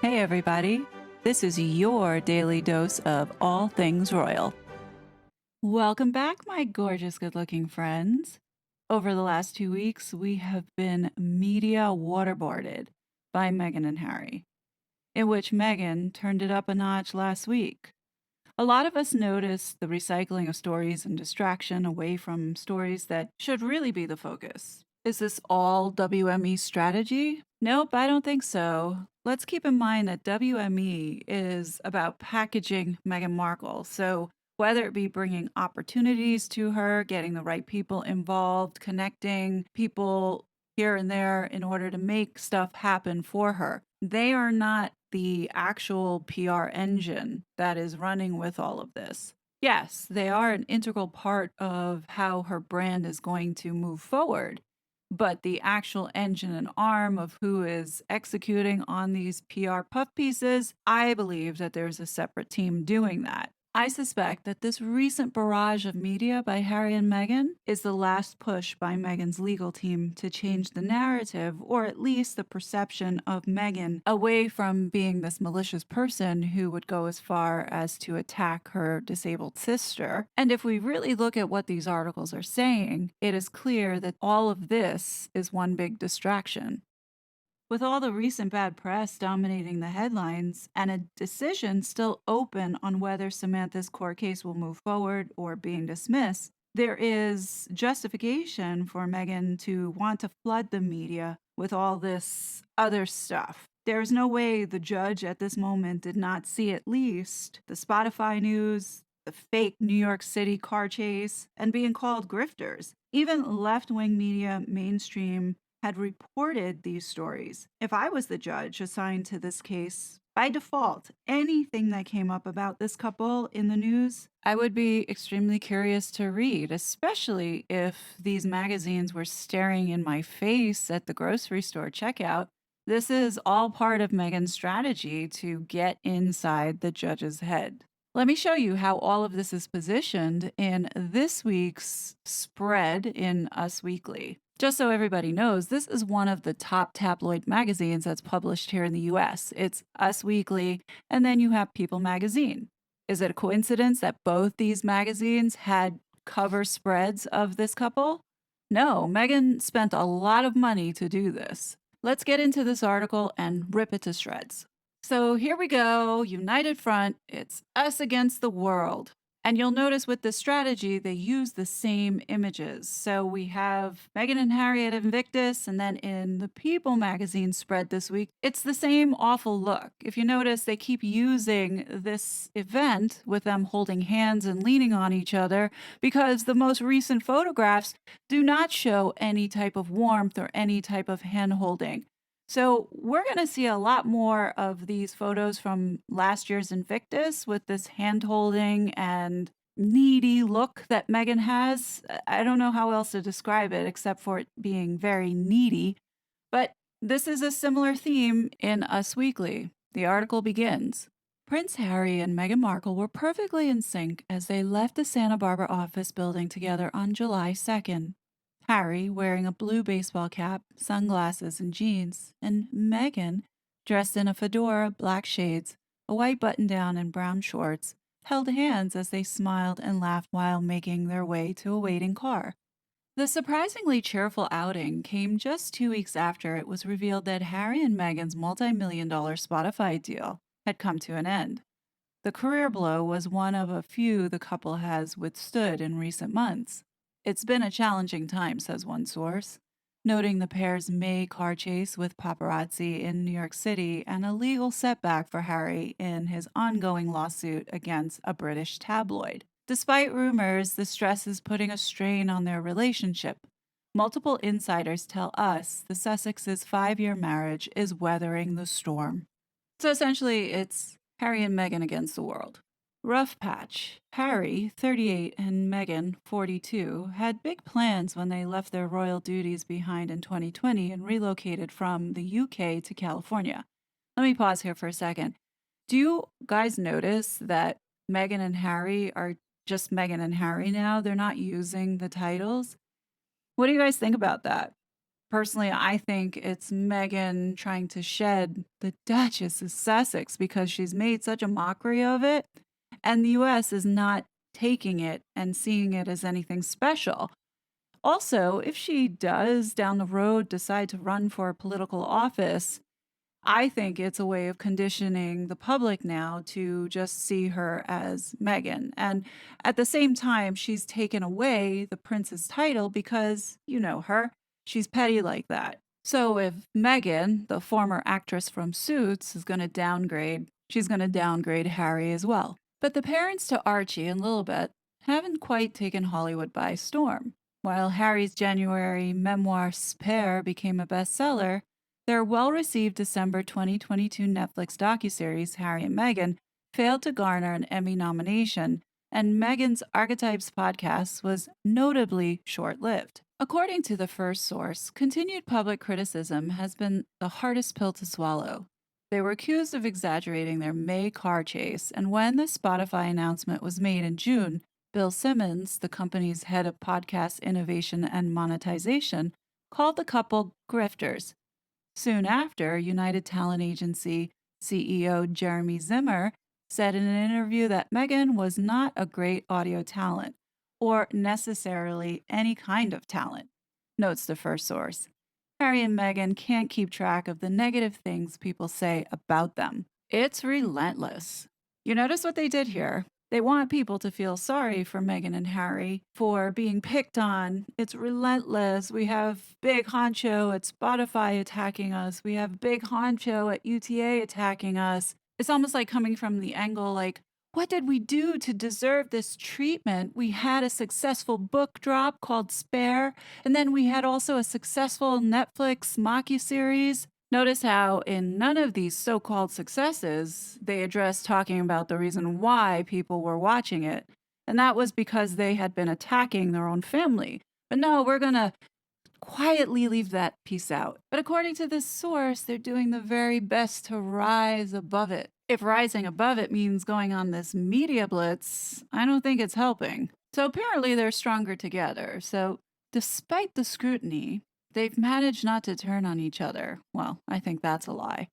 Hey, everybody. This is your daily dose of all things royal. Welcome back, my gorgeous, good looking friends. Over the last 2 weeks, we have been media waterboarded by Meghan and Harry, in which Meghan turned it up a notch last week. A lot of us noticed the recycling of stories and distraction away from stories that should really be the focus. Is this all WME strategy? Nope, I don't think so. Let's keep in mind that WME is about packaging Meghan Markle. So, whether it be bringing opportunities to her, getting the right people involved, connecting people here and there in order to make stuff happen for her, they are not the actual PR engine that is running with all of this. Yes, they are an integral part of how her brand is going to move forward, but the actual engine and arm of who is executing on these PR puff pieces, I believe that there's a separate team doing that. I suspect that this recent barrage of media by Harry and Meghan is the last push by Meghan's legal team to change the narrative, or at least the perception of Meghan, away from being this malicious person who would go as far as to attack her disabled sister. And if we really look at what these articles are saying, it is clear that all of this is one big distraction. With all the recent bad press dominating the headlines and a decision still open on whether Samantha's court case will move forward or being dismissed, there is justification for Meghan to want to flood the media with all this other stuff. There's no way the judge at this moment did not see at least the Spotify news, the fake New York City car chase, and being called grifters. Even left wing media, mainstream, had reported these stories. If I was the judge assigned to this case, by default, anything that came up about this couple in the news, I would be extremely curious to read, especially if these magazines were staring in my face at the grocery store checkout. This is all part of Meghan's strategy to get inside the judge's head. Let me show you how all of this is positioned in this week's spread in Us Weekly. Just so everybody knows, this is one of the top tabloid magazines that's published here in the US. It's Us Weekly, and then you have People Magazine. Is it a coincidence that both these magazines had cover spreads of this couple? No, Meghan spent a lot of money to do this. Let's get into this article and rip it to shreds. So here we go, United Front, it's us against the world. And you'll notice with this strategy, they use the same images. So we have Meghan and Harry at Invictus, and then in the People magazine spread this week, it's the same awful look. If you notice, they keep using this event with them holding hands and leaning on each other because the most recent photographs do not show any type of warmth or any type of hand holding. So we're going to see a lot more of these photos from last year's Invictus with this hand-holding and needy look that Meghan has. I don't know how else to describe it except for it being very needy. But this is a similar theme in Us Weekly. The article begins. Prince Harry and Meghan Markle were perfectly in sync as they left the Santa Barbara office building together on July 2nd. Harry wearing a blue baseball cap, sunglasses, and jeans, and Meghan dressed in a fedora, black shades, a white button down, and brown shorts, held hands as they smiled and laughed while making their way to a waiting car. The surprisingly cheerful outing came just 2 weeks after it was revealed that Harry and Meghan's multi-million-dollar Spotify deal had come to an end. The career blow was one of a few the couple has withstood in recent months. It's been a challenging time, says one source, noting the pair's May car chase with paparazzi in New York City and a legal setback for Harry in his ongoing lawsuit against a British tabloid. Despite rumors, the stress is putting a strain on their relationship. Multiple insiders tell us the Sussex's 5-year marriage is weathering the storm. So essentially, it's Harry and Meghan against the world. Rough patch. Harry, 38, and Meghan, 42, had big plans when they left their royal duties behind in 2020 and relocated from the UK to California. Let me pause here for a second. Do you guys notice that Meghan and Harry are just Meghan and Harry now? They're not using the titles. What do you guys think about that? Personally, I think it's Meghan trying to shed the Duchess of Sussex because she's made such a mockery of it, and the US is not taking it and seeing it as anything special. Also, if she does down the road decide to run for a political office, I think it's a way of conditioning the public now to just see her as Meghan. And at the same time, she's taken away the prince's title because you know her. She's petty like that. So if Meghan, the former actress from Suits, is going to downgrade, she's going to downgrade Harry as well. But the parents to Archie and Lilibet haven't quite taken Hollywood by storm. While Harry's January memoir Spare became a bestseller, their well-received December 2022 Netflix docuseries Harry and Meghan failed to garner an Emmy nomination, and Meghan's Archetypes podcast was notably short-lived. According to the first source, continued public criticism has been the hardest pill to swallow. They were accused of exaggerating their May car chase, and when the Spotify announcement was made in June, Bill Simmons, the company's head of podcast innovation and monetization, called the couple grifters. Soon after, United Talent Agency CEO Jeremy Zimmer said in an interview that Meghan was not a great audio talent or necessarily any kind of talent, notes the first source. Harry and Meghan can't keep track of the negative things people say about them. It's relentless. You notice what they did here? They want people to feel sorry for Meghan and Harry for being picked on. It's relentless. We have Big Honcho at Spotify attacking us. We have Big Honcho at UTA attacking us. It's almost like coming from the angle like, what did we do to deserve this treatment? We had a successful book drop called Spare, and then we had also a successful Netflix mockuseries. Notice how in none of these so-called successes, they addressed talking about the reason why people were watching it. And that was because they had been attacking their own family. But no, we're going to quietly leave that piece out. But according to this source, they're doing the very best to rise above it. If rising above it means going on this media blitz, I don't think it's helping. So apparently they're stronger together. So despite the scrutiny, they've managed not to turn on each other. Well, I think that's a lie.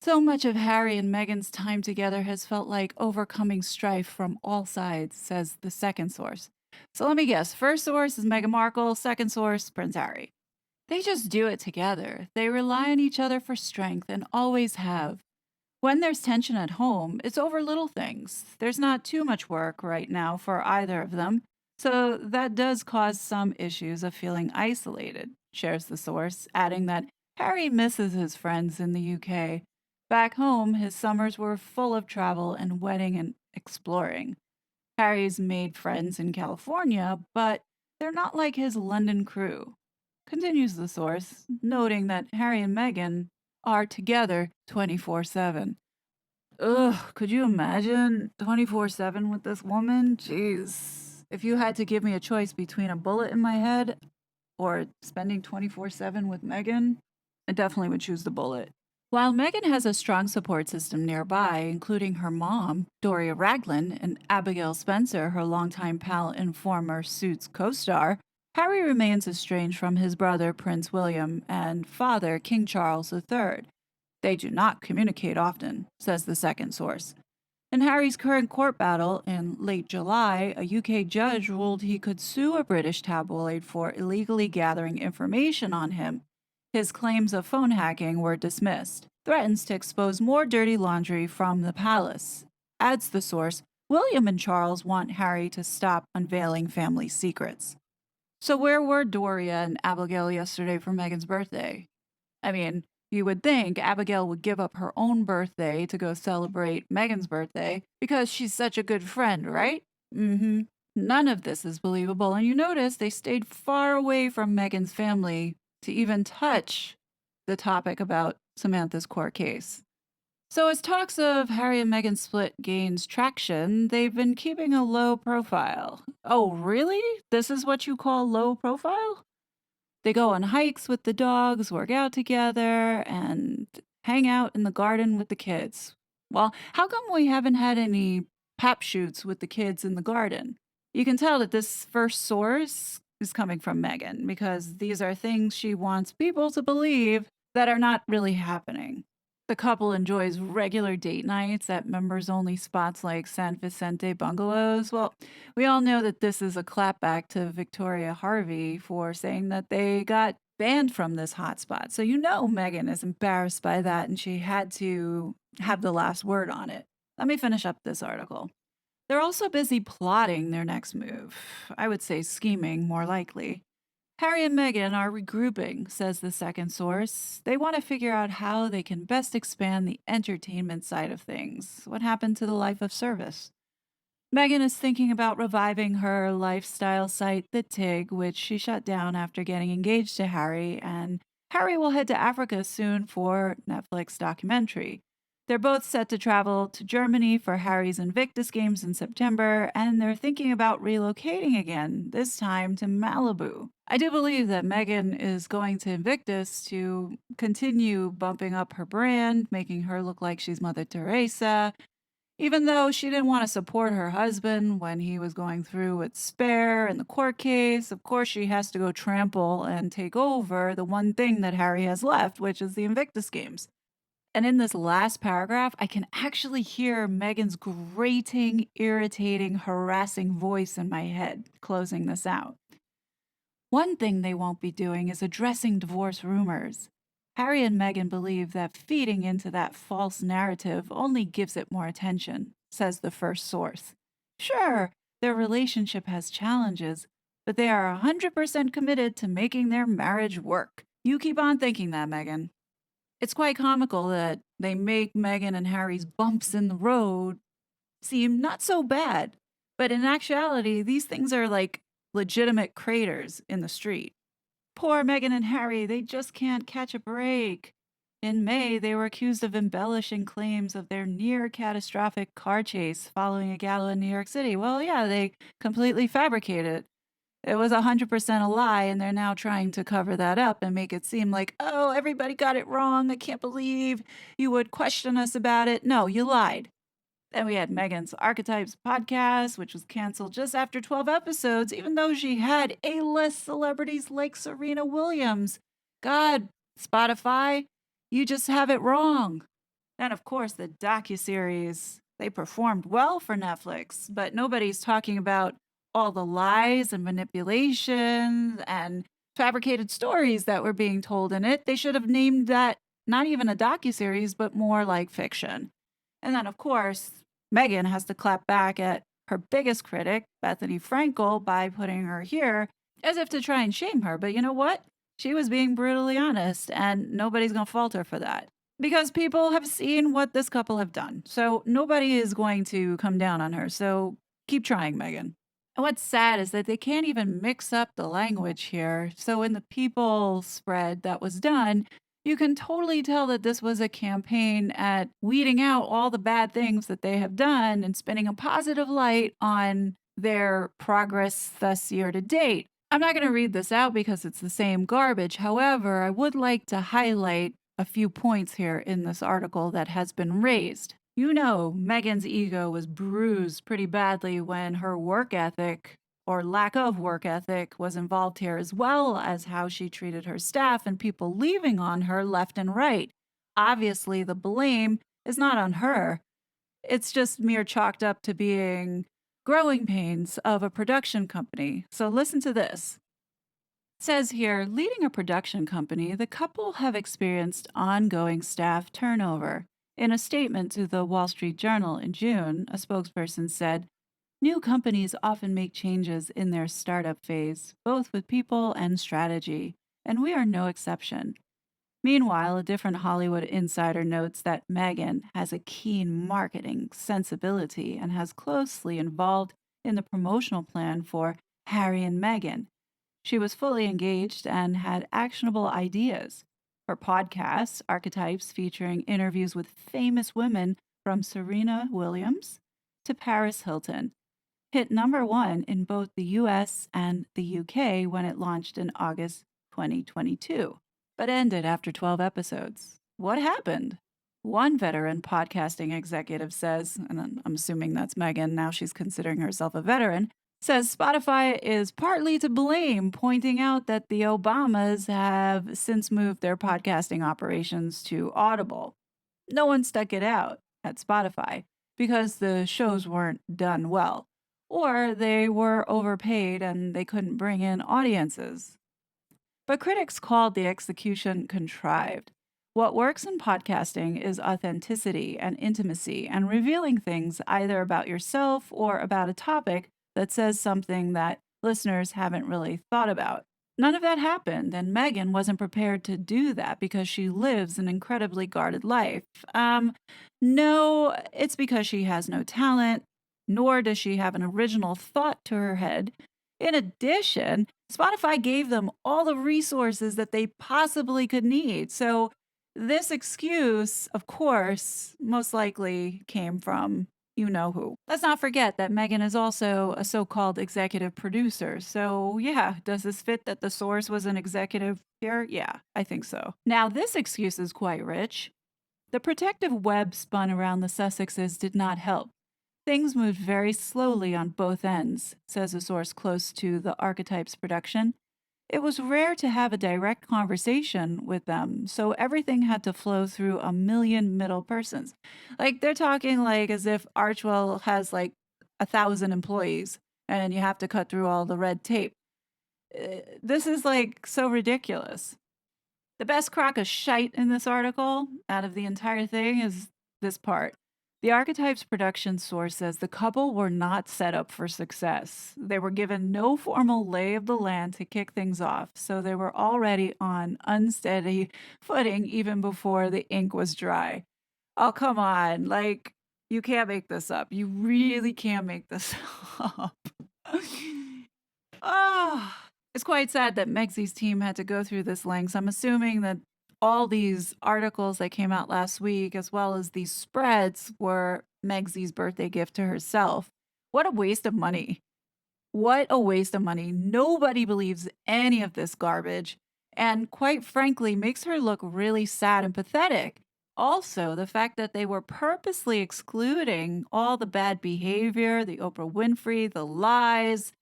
So much of Harry and Meghan's time together has felt like overcoming strife from all sides, says the second source. So let me guess. First source is Meghan Markle, second source, Prince Harry. They just do it together. They rely on each other for strength and always have. When there's tension at home, it's over little things. There's not too much work right now for either of them, so that does cause some issues of feeling isolated, shares the source, adding that Harry misses his friends in the UK. Back home, his summers were full of travel and wedding and exploring. Harry's made friends in California, but they're not like his London crew. Continues the source, noting that Harry and Meghan are together 24/7. Ugh, could you imagine 24/7 with this woman? Jeez. If you had to give me a choice between a bullet in my head or spending 24/7 with Meghan, I definitely would choose the bullet. While Meghan has a strong support system nearby, including her mom, Doria Ragland, and Abigail Spencer, her longtime pal and former Suits co-star, Harry remains estranged from his brother, Prince William, and father, King Charles III. They do not communicate often, says the second source. In Harry's current court battle in late July, a UK judge ruled he could sue a British tabloid for illegally gathering information on him. His claims of phone hacking were dismissed. Threatens to expose more dirty laundry from the palace. Adds the source, William and Charles want Harry to stop unveiling family secrets. So where were Doria and Abigail yesterday for Meghan's birthday? I mean, you would think Abigail would give up her own birthday to go celebrate Meghan's birthday because she's such a good friend, right? Mm-hmm. None of this is believable, and you notice they stayed far away from Meghan's family to even touch the topic about Samantha's court case. So as talks of Harry and Meghan's split gains traction, they've been keeping a low profile. Oh, really? This is what you call low profile? They go on hikes with the dogs, work out together, and hang out in the garden with the kids. Well, how come we haven't had any pap shoots with the kids in the garden? You can tell that this first source is coming from Meghan because these are things she wants people to believe that are not really happening. The couple enjoys regular date nights at members only spots like San Vicente bungalows. Well, we all know that this is a clapback to Victoria Harvey for saying that they got banned from this hotspot. So you know Meghan is embarrassed by that and she had to have the last word on it. Let me finish up this article. They're also busy plotting their next move. I would say scheming, more likely. Harry and Meghan are regrouping, says the second source. They want to figure out how they can best expand the entertainment side of things. What happened to the life of service? Meghan is thinking about reviving her lifestyle site, The Tig, which she shut down after getting engaged to Harry, and Harry will head to Africa soon for Netflix documentary. They're both set to travel to Germany for Harry's Invictus Games in September, and they're thinking about relocating again, this time to Malibu. I do believe that Meghan is going to Invictus to continue bumping up her brand, making her look like she's Mother Teresa, even though she didn't want to support her husband when he was going through with Spare and the court case. Of course, she has to go trample and take over the one thing that Harry has left, which is the Invictus Games. And in this last paragraph, I can actually hear Meghan's grating, irritating, harassing voice in my head closing this out. One thing they won't be doing is addressing divorce rumors. Harry and Meghan believe that feeding into that false narrative only gives it more attention, says the first source. Sure, their relationship has challenges, but they are 100% committed to making their marriage work. You keep on thinking that, Meghan. It's quite comical that they make Meghan and Harry's bumps in the road seem not so bad, but in actuality, these things are like legitimate craters in the street. Poor Meghan and Harry, they just can't catch a break. In May, they were accused of embellishing claims of their near catastrophic car chase following a gala in New York City. Well, yeah, they completely fabricated it. It was 100% a lie, and they're now trying to cover that up and make it seem like, oh, everybody got it wrong. I can't believe you would question us about it. No, you lied. Then we had Megan's Archetypes podcast, which was canceled just after 12 episodes, even though she had A-list celebrities like Serena Williams. God, Spotify, you just have it wrong. And of course, the docuseries, they performed well for Netflix, but nobody's talking about all the lies and manipulations and fabricated stories that were being told in it. They should have named that not even a docuseries, but more like fiction. And then, of course, Meghan has to clap back at her biggest critic, Bethany Frankel, by putting her here as if to try and shame her. But you know what? She was being brutally honest, and nobody's going to fault her for that. Because people have seen what this couple have done. So nobody is going to come down on her. So keep trying, Meghan. And what's sad is that they can't even mix up the language here. So in the people spread that was done, you can totally tell that this was a campaign at weeding out all the bad things that they have done and spinning a positive light on their progress thus year to date. I'm not going to read this out because it's the same garbage. However, I would like to highlight a few points here in this article that has been raised. You know, Meghan's ego was bruised pretty badly when her work ethic or lack of work ethic was involved here, as well as how she treated her staff and people leaving on her left and right. Obviously, the blame is not on her. It's just mere chalked up to being growing pains of a production company. So listen to this. It says here, leading a production company, the couple have experienced ongoing staff turnover. In a statement to the Wall Street Journal in June, a spokesperson said, new companies often make changes in their startup phase, both with people and strategy, and we are no exception. Meanwhile, a different Hollywood insider notes that Meghan has a keen marketing sensibility and has closely involved in the promotional plan for Harry and Meghan. She was fully engaged and had actionable ideas. Her podcasts, Archetypes, featuring interviews with famous women from Serena Williams to Paris Hilton, hit number one in both the US and the UK when it launched in August 2022, but ended after 12 episodes. What happened? One veteran podcasting executive says, and I'm assuming that's Meghan, now she's considering herself a veteran, Says Spotify is partly to blame, pointing out that the Obamas have since moved their podcasting operations to Audible. No one stuck it out at Spotify because the shows weren't done well, or they were overpaid and they couldn't bring in audiences. But critics called the execution contrived. What works in podcasting is authenticity and intimacy and revealing things either about yourself or about a topic that says something that listeners haven't really thought about. None of that happened, and Megan wasn't prepared to do that because she lives an incredibly guarded life. No, it's because she has no talent, nor does she have an original thought to her head. In addition, Spotify gave them all the resources that they possibly could need. So, this excuse, of course, most likely came from you know who. Let's not forget that Megan is also a so called executive producer. So, yeah, does this fit that the source was an executive here? Yeah, I think so. Now, this excuse is quite rich. The protective web spun around the Sussexes did not help. Things moved very slowly on both ends, says a source close to the Archetypes production. It was rare to have a direct conversation with them, so everything had to flow through a million middle persons. Like they're talking like as if Archwell has like 1,000 employees and you have to cut through all the red tape. This is like so ridiculous. The best crock of shite in this article, out of the entire thing, is this part. The Archetypes production source says the couple were not set up for success. They were given no formal lay of the land to kick things off, so they were already on unsteady footing even before the ink was dry. Oh, come on. Like, you can't make this up. You really can't make this up. Ah, it's quite sad that Megsy's team had to go through this lengths. I'm assuming that all these articles that came out last week, as well as these spreads, were Megsy's birthday gift to herself. What a waste of money. What a waste of money. Nobody believes any of this garbage, and quite frankly, makes her look really sad and pathetic. Also, the fact that they were purposely excluding all the bad behavior, the Oprah Winfrey, the lies,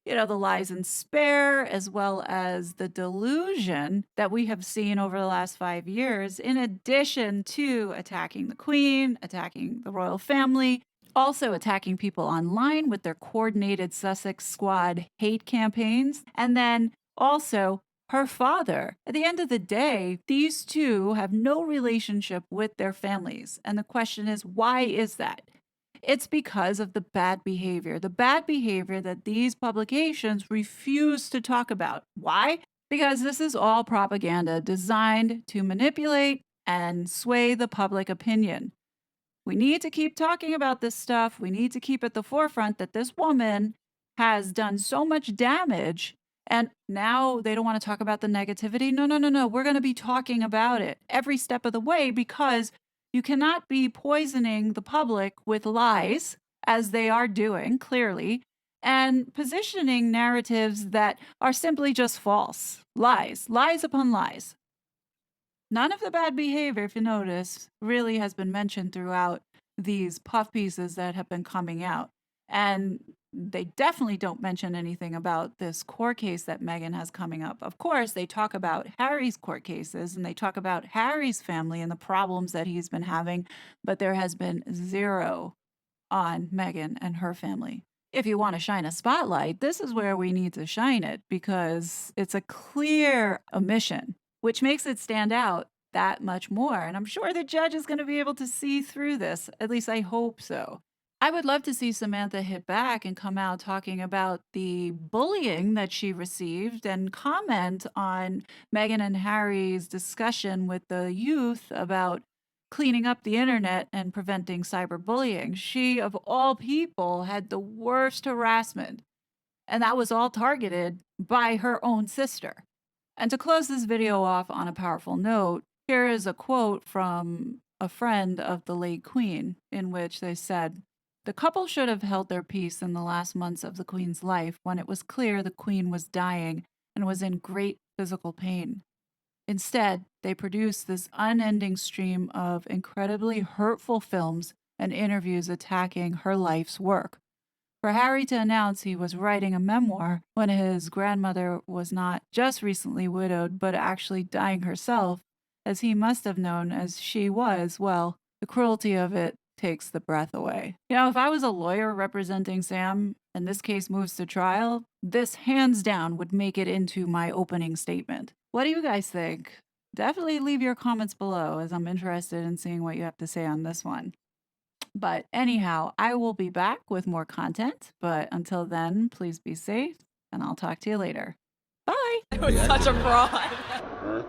the lies and spare, as well as the delusion that we have seen over the last 5 years, in addition to attacking the queen, attacking the royal family, also attacking people online with their coordinated Sussex Squad hate campaigns, and then also her father. At the end of the day, these two have no relationship with their families. And the question is, why is that? It's because of the bad behavior that these publications refuse to talk about. Why? Because this is all propaganda designed to manipulate and sway the public opinion. We need to keep talking about this stuff. We need to keep at the forefront that this woman has done so much damage. And now they don't want to talk about the negativity. No, no, no, no. We're going to be talking about it every step of the way because you cannot be poisoning the public with lies, as they are doing clearly, and positioning narratives that are simply just false. Lies upon lies. None of the bad behavior, if you notice, really has been mentioned throughout these puff pieces that have been coming out. And they definitely don't mention anything about this court case that Meghan has coming up. Of course, they talk about Harry's court cases and they talk about Harry's family and the problems that he's been having, but there has been zero on Meghan and her family. If you want to shine a spotlight, this is where we need to shine it because it's a clear omission, which makes it stand out that much more. And I'm sure the judge is going to be able to see through this. At least I hope so. I would love to see Samantha hit back and come out talking about the bullying that she received and comment on Meghan and Harry's discussion with the youth about cleaning up the internet and preventing cyberbullying. She, of all people, had the worst harassment, and that was all targeted by her own sister. And to close this video off on a powerful note, here is a quote from a friend of the late Queen, in which they said, "The couple should have held their peace in the last months of the Queen's life when it was clear the Queen was dying and was in great physical pain. Instead, they produced this unending stream of incredibly hurtful films and interviews attacking her life's work. For Harry to announce he was writing a memoir when his grandmother was not just recently widowed, but actually dying herself, as he must have known as she was, well, the cruelty of it takes the breath away. You know, if I was a lawyer representing Sam and this case moves to trial, this hands down would make it into my opening statement. What do you guys think? Definitely leave your comments below, as I'm interested in seeing what you have to say on this one. But anyhow, I will be back with more content. But until then, please be safe, and I'll talk to you later. Bye. I was such a fraud.